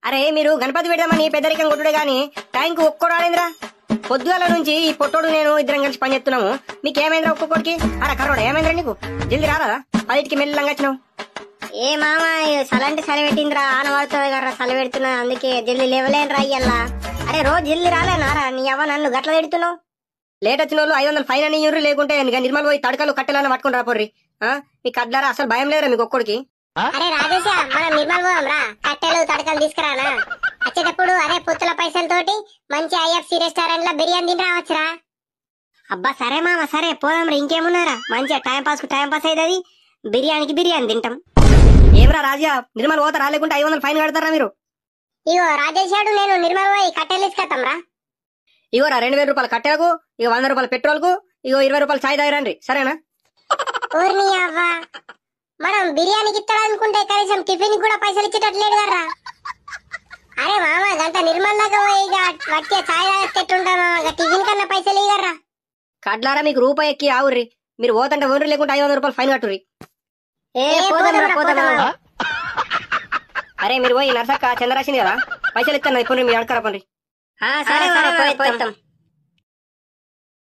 అరే మీరు గణపతి పెడదామని పెద్దరికం కొట్టుడే గాని టైంకి ఒక్కడు రాలేంద్రా. పొద్దుగాల నుంచి ఈ పొట్టోడు నేను ఇద్దరం కలిసి పని చేస్తున్నాము. మీకేమైందిరా ఒక్కొక్కడికి? అరే కర్రోడా ఏమైందిరా నీకు? జల్ది రారా, 10కి మెల్లంగా వచ్చినావు. ఏ మామ సలంటే సలి పెట్టిందిరా, ఆన పడుతుంది కదరా, సలి పెడుతున్నా, అందుకే జల్ది లేవలేను రా అయ్యల్లా. అరే రోజు జల్ది రాలేనారా, నీ అవ్వ నన్ను గట్ల పెడుతున్నావు. లేట్ వచ్చిన వాళ్ళు 500 ఫైన్ అని ఇవ్వరు, లేకుంటే నిర్మల్ పోయి తడకలు కట్టెలని పట్టుకుని రాపోర్రి. మీకు అడ్డారా అసలు భయం లేదురా మీకు ఒక్కడికి? అరే రాజేశ, మనం నిర్మల్ పోదాం రా, కట్టెలు తడకలు తీసుకురానా. వచ్చేటప్పుడు అదే పుత్తుల పైసలతోటి మంచి IFC రెస్టారెంట్ లో బిర్యానీ తిని రావచ్చురా. అబ్బా సరే మామ సరే పోదాం రా, ఇంకేమున్నారా, మంచిగా టైం పాస్ అవుతుంది, బిర్యానీకి బిర్యానీ తింటాం. ఏమరా రాజా, నిర్మల్ పోతారా లేకుంటే 500 ఫైన్ కడతారా మీరు? ఇగో రాజేశాడు, నేను నిర్మల్ పోయి కట్టెలు తీసుకొస్తాం రా. ఇగోరా 2000 రూపాయలు కట్టెలకు, ఇక 100 రూపాయలు పెట్రోల్ కు, ఇగో 20 రూపాయలు చాయ్ తాగిరండి, సరేనా? ఊరిని అవ్వా, మనం బిర్యానీకి ఇస్తాడనుకుంటే కనీసం టిఫిన్ కూడా పైసలు ఇచ్చేటట్లేడు కదరా. అరే మామ గంట నిర్మల్ దాకా పోయి వచ్చే చాయ్ తాగెట్టుంటాను, టిఫిన్ కన్నా పైసలు ఇవ్వరా. కడ్లారా మీకు రూపాయి ఎక్కి ఆవుర్రి, మీరు పోతంటే ఓన్రి, లేకుంటే 500 రూపాయలు ఫైన్ కట్టుర్రి. అరే మీరు పోయి నర్సక్క చంద్రాసింది కదా, పైసలు ఇస్తాను ఇప్పుడు మీరు అడకరా పండ్రి. సరే పోతాం.